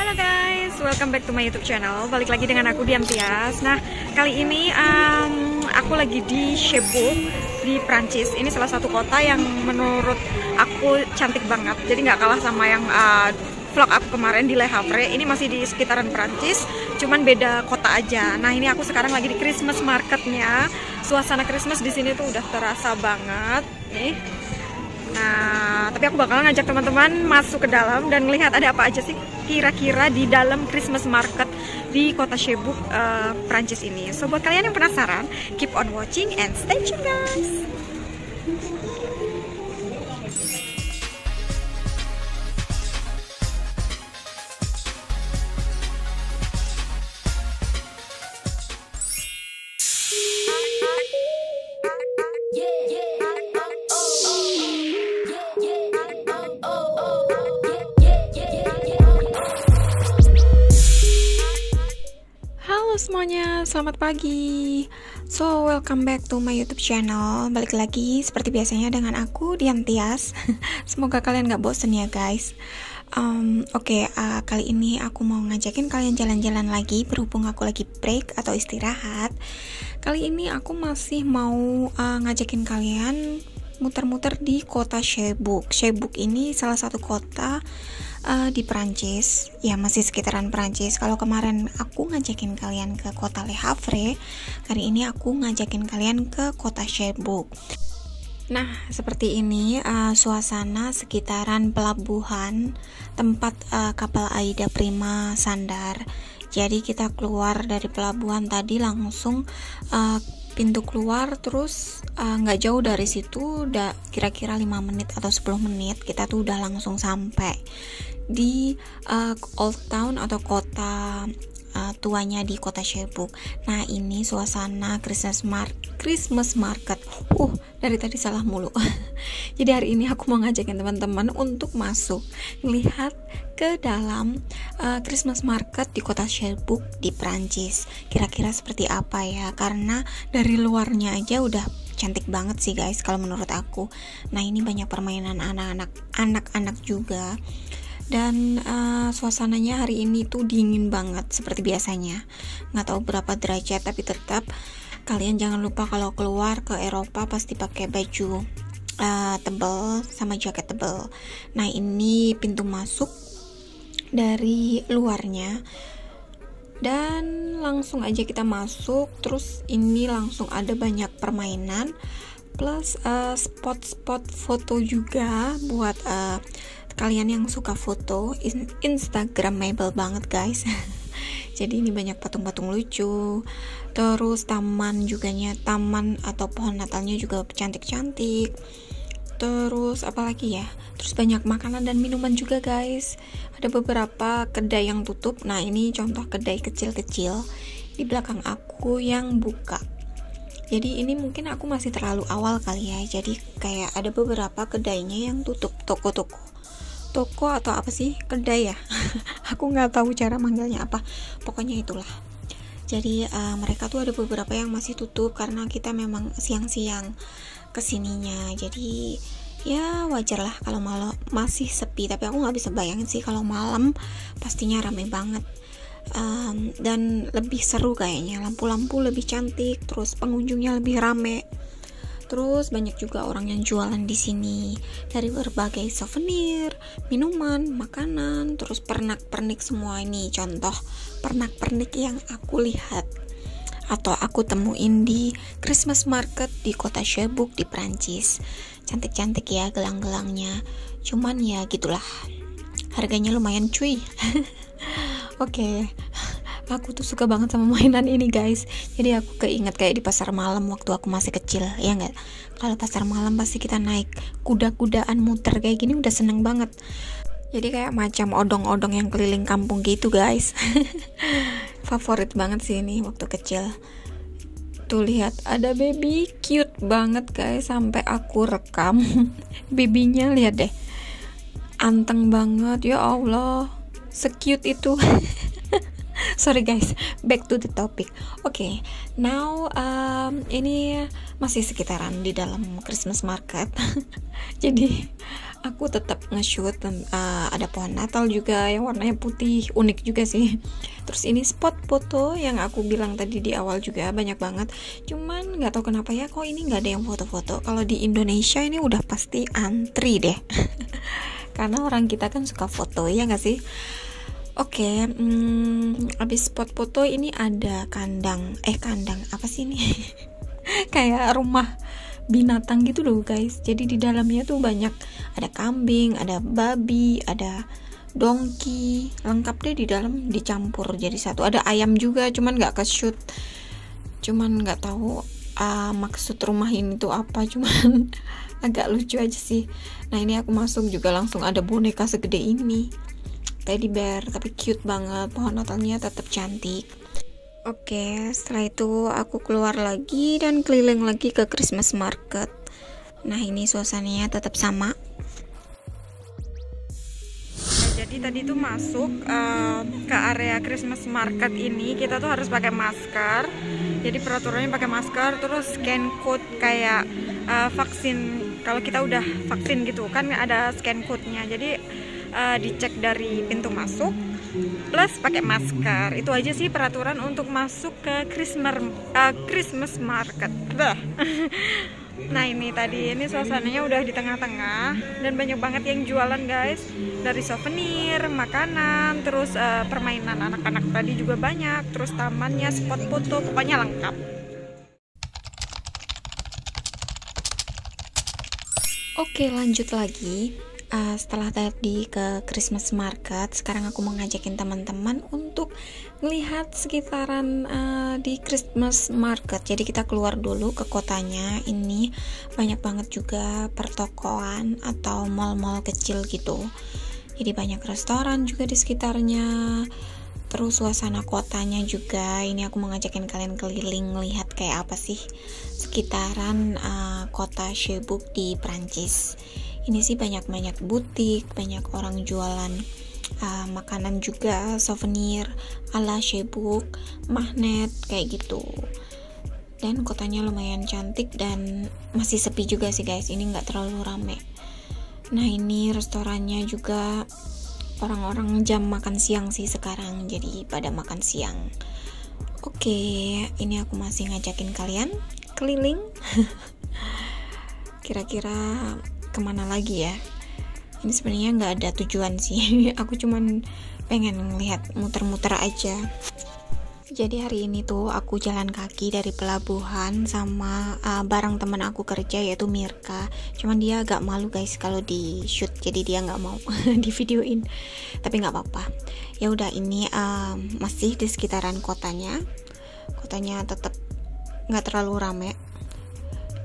Halo guys, welcome back to my YouTube channel. Balik lagi dengan aku Dian Tias. Nah, kali ini aku lagi di Cherbourg di Prancis. Ini salah satu kota yang menurut aku cantik banget. Jadi nggak kalah sama yang vlog aku kemarin di Le Havre. Ini masih di sekitaran Prancis, cuman beda kota aja. Nah, ini aku sekarang lagi di Christmas marketnya. Suasana Christmas di sini tuh udah terasa banget nih. Nah, tapi aku bakal ngajak teman-teman masuk ke dalam dan melihat ada apa aja sih kira-kira di dalam Christmas market di kota Cherbourg, Prancis ini. So, buat kalian yang penasaran, keep on watching and stay tuned guys. Semuanya, selamat pagi. So, welcome back to my YouTube channel. Balik lagi seperti biasanya dengan aku Dian Tias. Semoga kalian gak bosen ya guys. Kali ini aku mau ngajakin kalian jalan-jalan lagi. Berhubung aku lagi break atau istirahat, kali ini aku masih mau ngajakin kalian muter-muter di kota Cherbourg. Cherbourg ini salah satu kota di Prancis, ya masih sekitaran Prancis. Kalau kemarin aku ngajakin kalian ke kota Le Havre, kali ini aku ngajakin kalian ke kota Cherbourg. Nah, seperti ini suasana sekitaran pelabuhan tempat kapal Aida Prima sandar. Jadi kita keluar dari pelabuhan tadi langsung pintu keluar, terus nggak jauh dari situ, udah kira-kira 5 menit atau 10 menit kita tuh udah langsung sampai di Old Town atau kota tuanya di kota Cherbourg. Nah, ini suasana Christmas market. Dari tadi salah mulu. Jadi hari ini aku mau ngajakin teman-teman untuk masuk melihat ke dalam Christmas market di kota Cherbourg di Prancis. Kira-kira seperti apa ya? Karena dari luarnya aja udah cantik banget sih guys kalau menurut aku. Nah, ini banyak permainan anak-anak juga. Dan suasananya hari ini tuh dingin banget seperti biasanya. Nggak tahu berapa derajat, tapi tetap kalian jangan lupa kalau keluar ke Eropa pasti pakai baju tebal sama jaket tebal. Nah, ini pintu masuk dari luarnya. Dan langsung aja kita masuk. Terus ini langsung ada banyak permainan plus spot-spot foto juga buat kalian yang suka foto. Instagramable banget guys. Jadi ini banyak patung-patung lucu. Terus taman atau pohon Natalnya juga cantik-cantik. Terus apalagi ya? Terus banyak makanan dan minuman juga guys. Ada beberapa kedai yang tutup. Nah, ini contoh kedai kecil-kecil di belakang aku yang buka. Jadi ini mungkin aku masih terlalu awal kali ya. Jadi kayak ada beberapa kedainya yang tutup, toko atau apa sih, kedai ya. Aku nggak tahu cara manggilnya apa, pokoknya itulah. Jadi mereka tuh ada beberapa yang masih tutup karena kita memang siang-siang kesininya. Jadi ya wajar lah kalau malam masih sepi, tapi aku nggak bisa bayangin sih kalau malam pastinya rame banget. Dan lebih seru kayaknya, lampu-lampu lebih cantik, terus pengunjungnya lebih rame. Terus banyak juga orang yang jualan di sini dari berbagai souvenir, minuman, makanan, terus pernak-pernik semua. Ini contoh pernak-pernik yang aku lihat atau aku temuin di Christmas market di kota Cherbourg di Prancis. Cantik-cantik ya gelang-gelangnya. Cuman ya gitulah. Harganya lumayan cuy. Oke. Aku tuh suka banget sama mainan ini guys. Jadi aku keinget kayak di pasar malam waktu aku masih kecil, ya nggak? Kalau pasar malam pasti kita naik kuda-kudaan muter kayak gini, udah seneng banget. Jadi kayak macam odong-odong yang keliling kampung gitu guys. Favorit banget sih ini waktu kecil. Tuh lihat, ada baby cute banget guys, sampai aku rekam. Babynya lihat deh, anteng banget ya Allah, se-cute itu. Sorry guys, back to the topic. Oke, now ini masih sekitaran di dalam Christmas market. Jadi aku tetap nge-shoot. Ada pohon Natal juga yang warnanya putih, unik juga sih. Terus ini spot foto yang aku bilang tadi di awal juga banyak banget. Cuman nggak tahu kenapa ya, kok ini nggak ada yang foto-foto. Kalau di Indonesia ini udah pasti antri deh. Karena orang kita kan suka foto, ya nggak sih? Oke, abis spot foto ini ada kandang apa sih ini? Kayak rumah binatang gitu loh guys. Jadi di dalamnya tuh banyak, ada kambing, ada babi, ada donkey, lengkap deh di dalam, dicampur jadi satu. Ada ayam juga, cuman nggak ke-shoot, cuman nggak tahu maksud rumah ini tuh apa, cuman agak lucu aja sih. Nah ini aku masuk juga langsung ada boneka segede ini, teddy bear, tapi cute banget. Pohon Natalnya tetap cantik. Oke, setelah itu aku keluar lagi dan keliling lagi ke Christmas market. Nah ini suasananya tetap sama. Jadi tadi tuh masuk ke area Christmas market ini, kita tuh harus pakai masker. Jadi peraturannya pakai masker, terus scan code kayak vaksin. Kalau kita udah vaksin gitu kan ada scan code-nya. Jadi dicek dari pintu masuk plus pakai masker. Itu aja sih peraturan untuk masuk ke Christmas market. Nah ini tadi, ini suasananya udah di tengah-tengah dan banyak banget yang jualan guys. Dari souvenir, makanan, terus permainan anak-anak tadi juga banyak. Terus tamannya, spot foto, pokoknya lengkap. Oke, lanjut lagi. Setelah tadi ke Christmas market, sekarang aku mau ngajakin teman-teman untuk melihat sekitaran di Christmas market. Jadi kita keluar dulu ke kotanya. Ini banyak banget juga pertokoan atau mall-mall kecil gitu. Jadi banyak restoran juga di sekitarnya. Terus suasana kotanya juga. Ini aku mau ngajakin kalian keliling lihat kayak apa sih sekitaran kota Cherbourg di Prancis. Ini sih banyak butik, banyak orang jualan makanan juga, souvenir ala Cherbourg, magnet kayak gitu. Dan kotanya lumayan cantik dan masih sepi juga sih guys. Ini nggak terlalu rame. Nah ini restorannya juga orang-orang jam makan siang sih sekarang, jadi pada makan siang. Oke, ini aku masih ngajakin kalian keliling. Kira-kira kemana lagi ya? Ini sebenarnya nggak ada tujuan sih. Aku cuman pengen ngelihat muter-muter aja. Jadi hari ini tuh aku jalan kaki dari pelabuhan sama bareng teman aku kerja yaitu Mirka. Cuman dia agak malu guys kalau di shoot, jadi dia nggak mau di videoin. Tapi nggak apa-apa. Ya udah, ini masih di sekitaran kotanya. Kotanya tetap nggak terlalu rame,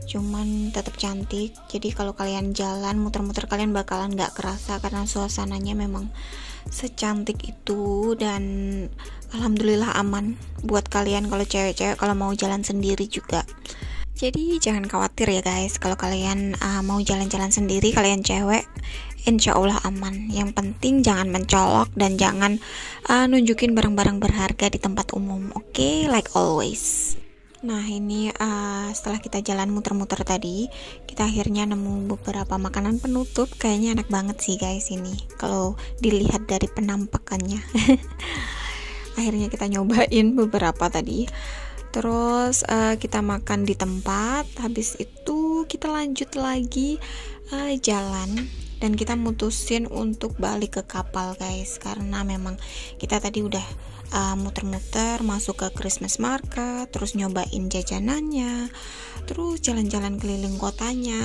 cuman tetap cantik. Jadi kalau kalian jalan muter-muter kalian bakalan nggak kerasa karena suasananya memang secantik itu. Dan alhamdulillah aman buat kalian kalau cewek-cewek kalau mau jalan sendiri juga. Jadi jangan khawatir ya guys, kalau kalian mau jalan-jalan sendiri, kalian cewek, insya Allah aman. Yang penting jangan mencolok dan jangan nunjukin barang-barang berharga di tempat umum. Oke, like always. Nah ini setelah kita jalan muter-muter tadi, kita akhirnya nemu beberapa makanan penutup. Kayaknya enak banget sih guys ini kalau dilihat dari penampakannya. Akhirnya kita nyobain beberapa tadi. Terus kita makan di tempat. Habis itu kita lanjut lagi jalan. Dan kita mutusin untuk balik ke kapal guys, karena memang kita tadi udah muter-muter masuk ke Christmas market, terus nyobain jajanannya, terus jalan-jalan keliling kotanya,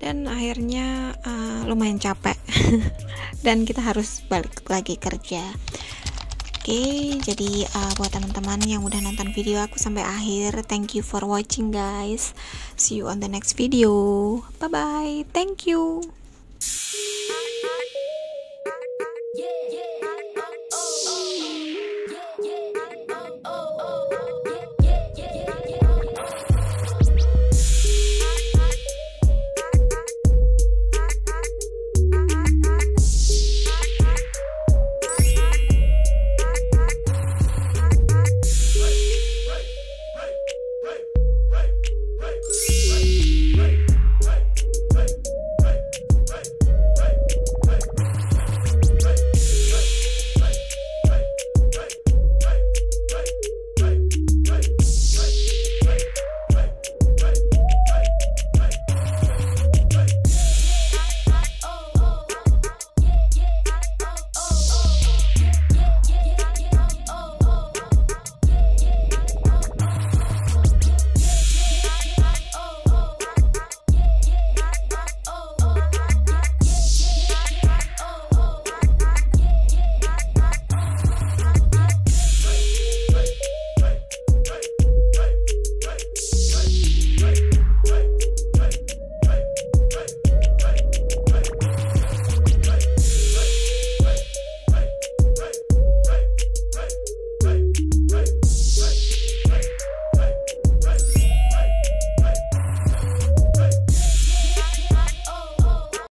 dan akhirnya lumayan capek. Dan kita harus balik lagi kerja. Oke, jadi buat teman-teman yang udah nonton video aku sampai akhir, thank you for watching guys. See you on the next video. Bye bye. Thank you.